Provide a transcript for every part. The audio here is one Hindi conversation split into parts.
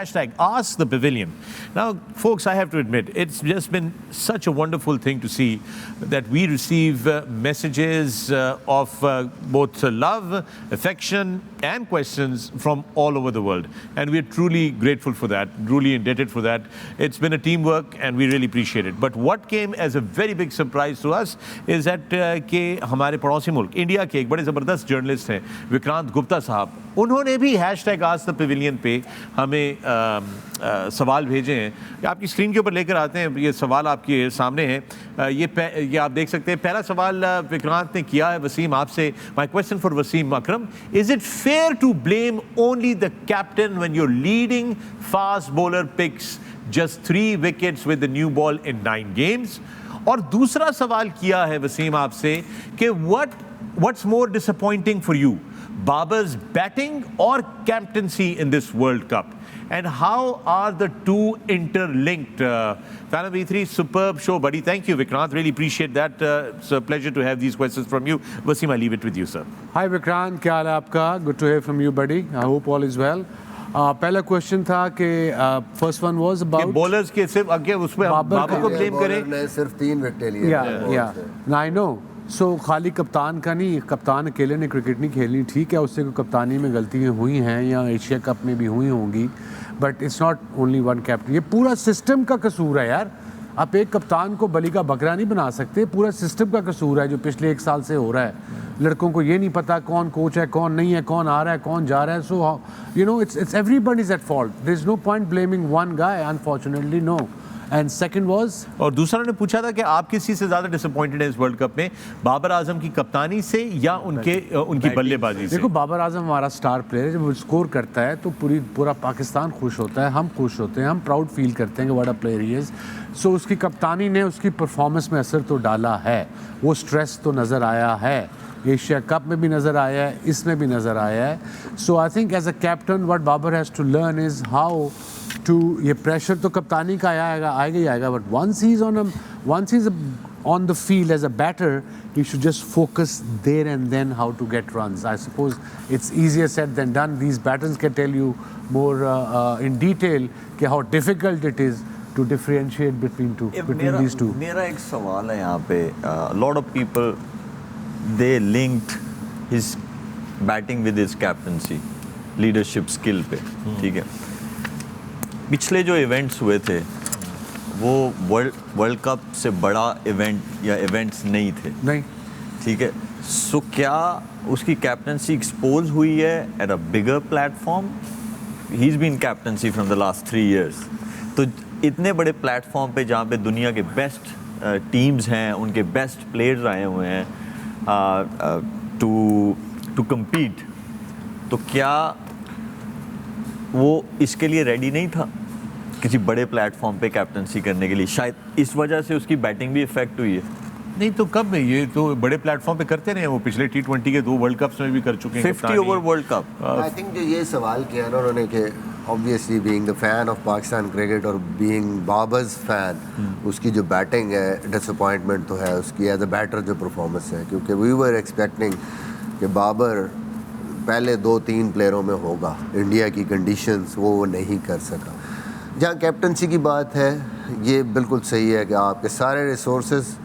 #AskThePavilion. Now, folks, I have to admit, it's just been such a wonderful thing to see that we receive messages of both love, affection, and questions from all over the world. And we're truly grateful for that, truly indebted for that. It's been a teamwork, and we really appreciate it. But what came as a very big surprise to us is that कि हमारे पड़ोसी मुल्क इंडिया के एक बड़े ज़बरदस्त जर्नलिस्ट हैं विक्रांत गुप्ता साहब, उन्होंने भी #AskThePavilion पे हमें सवाल भेजे हैं। ये आपकी स्क्रीन के ऊपर लेकर आते हैं, ये सवाल आपके सामने है। ये आप देख सकते हैं। पहला सवाल विक्रांत ने किया है वसीम आपसे। My question for Wasim Akram, is it fair to blame only the captain when your leading fast bowler picks just 3 wickets with the new ball in 9 games? और दूसरा सवाल किया है वसीम आपसे कि what's more disappointing for you, Babar's batting or captaincy in this World Cup, and how are the two interlinked? Fan of E3, superb show, buddy. Thank you, Vikrant. Really appreciate that. It's a pleasure to have these questions from you. Wasim, I leave it with you, sir. Hi, Vikrant. क्या हाल है आपका? Good to hear from you, buddy. I hope all is well. पहला क्वेश्चन था कि first one was about bowlers के सिर्फ आगे उसमें बाबर को ब्लेम करें। सिर्फ 3 विकेट लिए। या आई नो। सो खाली कप्तान का नहीं, कप्तान अकेले ने क्रिकेट नहीं खेलनी, ठीक है, उससे कोई कप्तानी में गलतियाँ हुई हैं या एशिया कप में भी हुई होंगी, but it's not only one captain. ये पूरा सिस्टम का कसूर है यार। आप एक कप्तान को बलि का बकरा नहीं बना सकते, पूरा सिस्टम का कसूर है जो पिछले 1 साल से हो रहा है। लड़कों को ये नहीं पता कौन कोच है, कौन नहीं है, कौन आ रहा है, कौन जा रहा है। So you know it's everybody's at fault. There is no point blaming one guy, unfortunately no. And second was, और दूसरा ने पूछा था कि आप किस चीज़ से ज़्यादा डिसअपॉइंटेड है इस वर्ल्ड कप में, बाबर आजम की कप्तानी से या उनकी बल्लेबाजी से? देखो, बाबर आजम हमारा स्टार प्लेयर है। जब वो स्कोर करता है तो पूरा पाकिस्तान खुश होता है, हम खुश होते हैं, हम प्राउड फील करते हैं कि what a player he is. So उसकी कप्तानी ने उसकी परफॉर्मेंस में असर तो डाला है। वो स्ट्रेस तो नज़र आया है, एशिया कप में भी नज़र आया है, इसमें भी नज़र आया है। So I think as a captain what Babar has to learn is how to, ये प्रेशर तो कप्तानी का आएगा ही आएगा, but once he's on the field as a batter, he should just focus there and then how to get runs. I suppose it's easier said than done. These batters can tell you more in detail कि how difficult it is to differentiate between these two. मेरा एक सवाल है यहाँ पे, lot of people they linked his batting with his captaincy, leadership skill पे, ठीक है। पिछले जो इवेंट्स हुए थे वो वर्ल्ड कप से बड़ा इवेंट या इवेंट्स नहीं थे, नहीं, ठीक है। सो क्या उसकी कैप्टनसी एक्सपोज हुई है at a bigger platform? He is been captaincy from the last 3 years, तो इतने बड़े प्लेटफॉर्म पे जहाँ पे दुनिया के बेस्ट टीम्स हैं, उनके बेस्ट प्लेयर्स आए हुए हैं टू कम्पीट, तो क्या वो इसके लिए रेडी नहीं था किसी बड़े प्लेटफॉर्म पे कैप्टनसी करने के लिए? शायद इस वजह से उसकी बैटिंग भी इफेक्ट हुई है। नहीं तो कब, ये तो बड़े प्लेटफॉर्म पे करते रहे, वो पिछले T20 के 2 वर्ल्ड कप्स में भी कर चुके हैं। 50 over world cup. I think जो ये सवाल किया ना उन्होंने कि obviously being the fan of Pakistan cricket और बीइंग बाबर्स फैन, उसकी जो बैटिंग है डिसअपॉइंटमेंट तो है उसकी एज अ बैटर जो परफॉर्मेंस है, क्योंकि वी वर एक्सपेक्टिंग कि बाबर पहले 2-3 प्लेयरों में होगा, इंडिया की कंडीशंस वो नहीं कर सका। जहाँ कैप्टनसी की बात है, ये बिल्कुल सही है कि आपके सारे रिसोर्सेज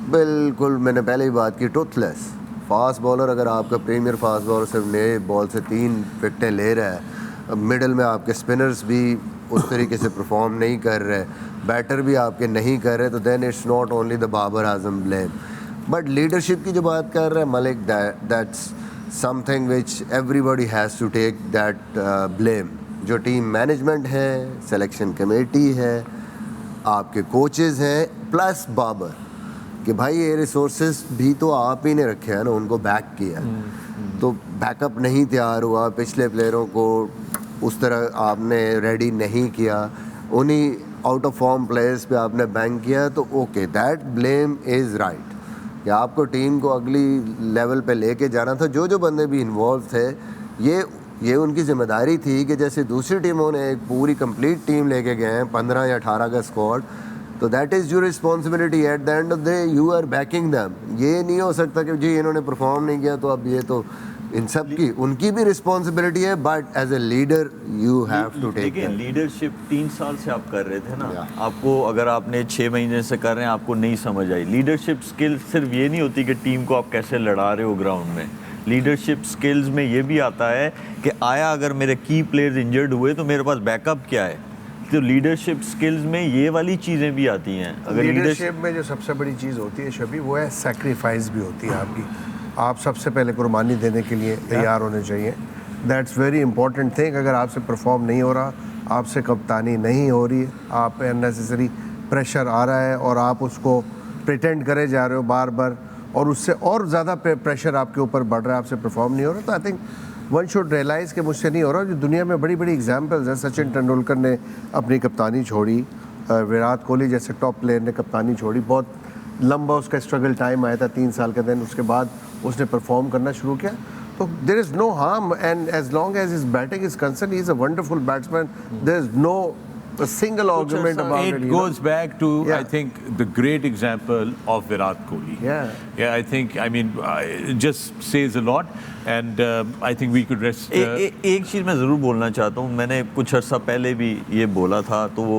बिल्कुल, मैंने पहले ही बात की, टूथलेस फास्ट बॉलर। अगर आपका प्रीमियर फास्ट बॉलर सिर्फ नए बॉल से 3 विकेटें ले रहा है, अब मिडल में आपके स्पिनर्स भी उस तरीके से परफॉर्म नहीं कर रहे, बैटर भी आपके नहीं कर रहे, तो then it's not only the Babar Azam blame. But leadership की जो बात कर रहे हैं Malik, that's something which everybody has to take that blame. जो टीम मैनेजमेंट है, सिलेक्शन कमेटी है, आपके कोचेज़ हैं, प्लस बाबर, कि भाई ये रिसोर्सेज भी तो आप ही ने रखे हैं ना, उनको बैक किया, तो बैकअप नहीं तैयार हुआ, पिछले प्लेयरों को उस तरह आपने रेडी नहीं किया, उन्हीं आउट ऑफ फॉर्म प्लेयर्स पे आपने बैंक किया, तो okay that blame is right कि आपको टीम को अगली लेवल पे लेके जाना था। जो जो बंदे भी इन्वॉल्व थे, ये उनकी जिम्मेदारी थी कि जैसे दूसरी टीमों ने एक पूरी कंप्लीट टीम लेके गए हैं, 15 या 18 का स्क्वाड, तो that is your responsibility at the end of the day, you are backing them. ये नहीं हो सकता कि जी इन्होंने परफॉर्म नहीं किया तो अब ये तो इन सब की उनकी भी रिस्पॉन्सिबिलिटी है, but as a leader you have to take देखिए लीडरशिप 3 साल से आप कर रहे थे ना, Yeah. आपको अगर आपने 6 महीने से कर रहे हैं आपको नहीं समझ आई। लीडरशिप स्किल सिर्फ ये नहीं होती कि टीम को आप कैसे लड़ा रहे हो ग्राउंड में, लीडरशिप स्किल्स में ये भी आता है कि आया अगर मेरे की प्लेयर्स इंजर्ड हुए तो मेरे पास बैकअप क्या है। तो लीडरशिप स्किल्स में ये वाली चीज़ें भी आती हैं। अगर लीडरशिप में जो सबसे बड़ी चीज़ होती है शबी, वो है सेक्रीफाइस भी होती है आपकी। आप सबसे पहले कुर्बानी देने के लिए तैयार होने चाहिए। That's very important thing. अगर आपसे परफॉर्म नहीं हो रहा, आपसे कप्तानी नहीं हो रही, आप पे अननेसेसरी प्रेशर आ रहा है और आप उसको प्रिटेंड करे जा रहे हो बार बार, और उससे और ज़्यादा प्रेशर आपके ऊपर बढ़ रहा है, आपसे परफॉर्म नहीं हो रहा, तो I think one should realise कि मुझसे नहीं हो रहा। जो दुनिया में बड़ी बड़ी एग्जाम्पल्स हैं, सचिन तेंदुलकर ने अपनी कप्तानी छोड़ी, विराट कोहली जैसे टॉप प्लेयर ने कप्तानी छोड़ी, बहुत लंबा उसका स्ट्रगल टाइम आया था 3 साल के दिन, उसके बाद उसने परफॉर्म करना शुरू किया। तो there is no harm, and as long as his batting is concern, he is a wonderful batsman. There is no a single argument about it. It goes back to, Yeah. I think, the great example of Virat Kohli. Yeah. Yeah, I think, I mean, it just says a lot, and I think we could rest. एक चीज़ मैं ज़रूर बोलना चाहता हूँ, मैंने कुछ अर्सा पहले भी ये बोला था, तो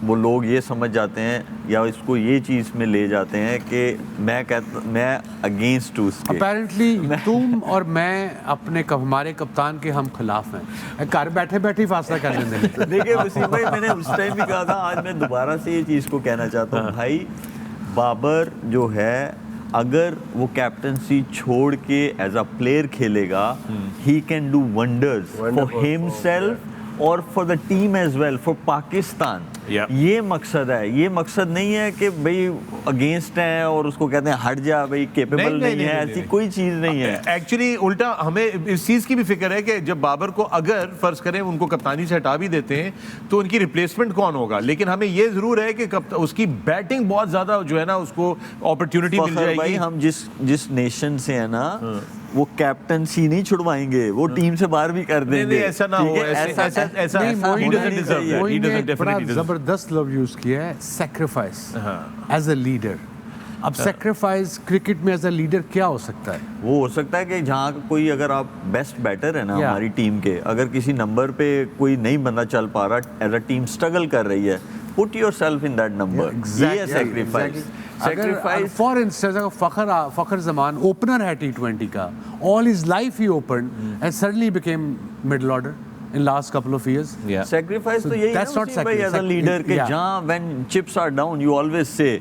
वो लोग ये समझ जाते हैं या इसको ये चीज़ में ले जाते हैं कि मैं अगेंस्ट हूँ उसके। अपेरेंटली तुम और मैं हमारे कप्तान के हम खिलाफ हैं, घर बैठे बैठे ही फासला कर लेंगे। देखिए वसीम भाई, मैंने उस टाइम भी कहा था, आज मैं दोबारा से ये चीज़ को कहना चाहता हूँ भाई, बाबर जो है अगर वो कैप्टनसी छोड़ के एज अ प्लेयर खेलेगा, he can do wonders for himself और for the team as well, for Pakistan. ये मकसद है, ये मकसद नहीं है कि भाई अगेंस्ट है और उसको कहते हैं हट जा भाई, केपेबल नहीं है, ऐसी कोई चीज़ नहीं है। एक्चुअली उल्टा हमें इस चीज़ की भी फिक्र है कि जब बाबर को अगर फर्ज करें उनको कप्तानी से हटा भी देते हैं तो उनकी रिप्लेसमेंट कौन होगा, लेकिन हमें ये ज़रूर है कि उसकी बैटिंग बहुत ज़्यादा जो है ना उसको अपॉर्चुनिटी मिल जाएगी। भाई हम जिस नेशन से है ना, वो कैप्टनसी नहीं छुड़वाएंगे, वो टीम से बाहर भी कर देंगे। नहीं, ऐसा ना हो, ऐसा he doesn't deserve that. He doesn't definitely deserve. जबरदस्त लव यूज किया है, सेक्रीफाइस एज अ लीडर। अब सेक्रीफाइस क्रिकेट में एज अ लीडर क्या हो सकता है? वो हो सकता है कि जहाँ कोई, अगर आप बेस्ट बैटर है ना हमारी टीम के, अगर किसी नंबर पे कोई नहीं बंदा चल पा रहा, एज अ टीम स्ट्रगल कर रही है, put yourself in that number. ये सैक्रिफाइस। फॉर इंस्टेंस अगर फखर जमान ओपनर है T20 का, all his life he open and suddenly became middle order in last couple of years. Sacrifice तो यही है that's not भाई, एज अ लीडर के जहाँ when chips are down you always say,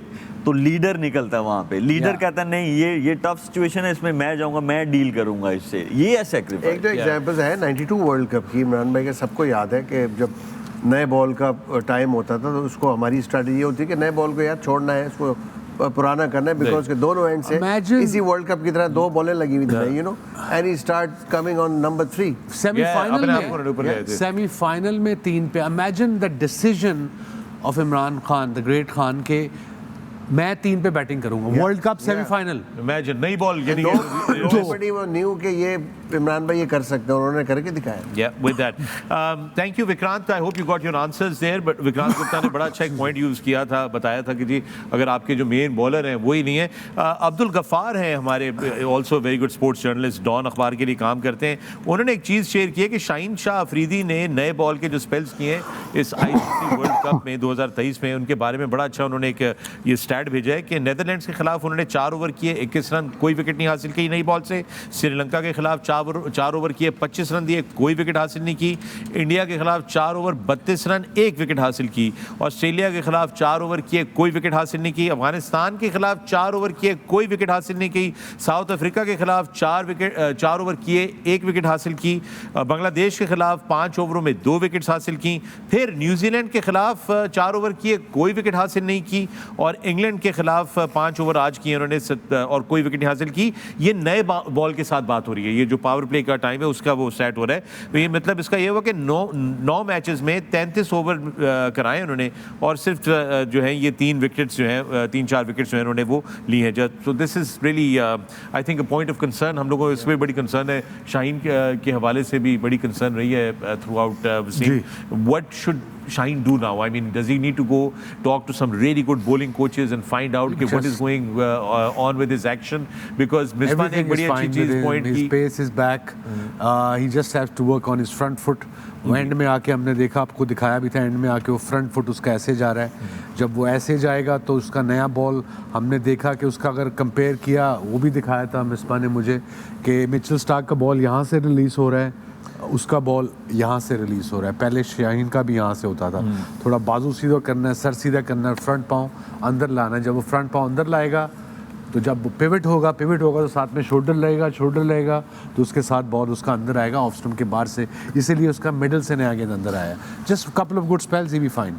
तो लीडर निकलता है वहाँ पे। लीडर कहता है नहीं, ये टफ सिचुएशन है, इसमें मैं जाऊँगा, मैं डील करूँगा इससे। ये है सैक्रिफाइस। एक जो एग्जांपल्स है 92 वर्ल्ड कप की, इमरान भाई के सबको याद है कि जब नए बॉल का टाइम होता था तो उसको हमारी स्ट्रेटजी होती है कि नए बॉल को यार छोड़ना है, उसको पुराना करना है, बिकॉज के दोनों एंड से इसी वर्ल्ड कप की तरह 2 बॉलें लगी हुई थी, you know, and he start coming on number 3 semifinal में 3 पे। Imagine the decision of Imran Khan, the great Khan, के मैं 3 पे बैटिंग करूंगा, वर्ल्ड कप सेमीफाइनल। इमेजिन नई बॉल यानी nobody knew कि ये इमरान भाई ये कर सकते हैं, उन्होंने करके दिखाया। Yeah, with that. Thank you, Vikrant. I hope you got your answers there. But Vikrant Gupta ने बड़ा अच्छा एक पॉइंट यूज़ किया था, बताया था कि जी अगर आपके जो मेन बॉलर हैं वही नहीं है। अब्दुल गफ्फार हैं हमारे, also very good sports journalist, Dawn अखबार के लिए काम करते हैं। उन्होंने एक चीज़ शेयर की है कि शाहीन शाह अफरीदी ने नए बॉल के जो स्पेल्स किए हैं इस ICC वर्ल्ड कप में 2023 में, उनके बारे में बड़ा अच्छा उन्होंने एक ये स्टैट भेजा है कि नेदरलैंड्स के खिलाफ उन्होंने 4 ओवर किए, 21 रन, कोई विकेट नहीं हासिल की नई बॉल से। श्रीलंका के खिलाफ 4 ओवर किए, 25 रन दिए, कोई विकेट हासिल नहीं की। इंडिया के खिलाफ 4 ओवर 32 रन, 1 विकेट हासिल की। ऑस्ट्रेलिया के खिलाफ 4 ओवर किए, कोई विकेट हासिल नहीं की। अफगानिस्तान के खिलाफ 4 ओवर किए, कोई विकेट हासिल नहीं की। साउथ अफ्रीका के खिलाफ 4 ओवर किए, 1 विकेट हासिल की। बांग्लादेश के खिलाफ 5 ओवरों में 2 विकेट हासिल की। फिर न्यूजीलैंड के खिलाफ 4 ओवर किए, कोई विकेट हासिल नहीं की। और इंग्लैंड के खिलाफ 5 ओवर आज किए उन्होंने और कोई विकेट नहीं हासिल की। ये नए बॉल के साथ बात हो रही है, ये जो पावर प्ले का टाइम है उसका वो सेट हो रहा है। तो ये मतलब इसका ये हुआ कि 9 मैचेस में 33 ओवर कराए उन्होंने और सिर्फ जो है ये 3 विकेट्स जो है 3-4 विकेट्स जो है उन्होंने वो ली हैं। तो this is really I think a point of concern. हम लोगों को इसमें बड़ी कंसर्न है, शाहीन के हवाले से भी बड़ी कंसर्न रही है through out. What should Shaheen do now? I mean, does he need to go talk to some really good bowling coaches and find out what is Just- going on with his action? Because Misbah ने एक Everything is बड़ी अच्छी fine चीज with him. point His की pace is back. He just has to work on his front foot. वो एंड में आके हमने देखा, आपको दिखाया भी था, एंड में आके वो फ्रंट फुट उसका ऐसे जा रहा है. जब वो ऐसे जाएगा तो उसका नया बॉल हमने देखा कि उसका अगर कंपेयर किया, वो भी दिखाया था मिसबा ने मुझे कि मिचेल स्टार्क का बॉल यहाँ से रिलीज हो रहा है, उसका बॉल यहाँ से रिलीज हो रहा है. पहले शाहीन का भी यहाँ से होता था. थोड़ा बाजू सीधा करना है, सर सीधा करना है, फ्रंट पाँव अंदर लाना है. जब वो फ्रंट पाँव अंदर लाएगा तो जब पिवट होगा तो साथ में शोल्डर लगेगा तो उसके साथ बॉल उसका अंदर आएगा ऑफ स्टंप के बाहर से. इसीलिए उसका मिडल से नया गेंद अंदर आया. Just couple of good spells, he be fine.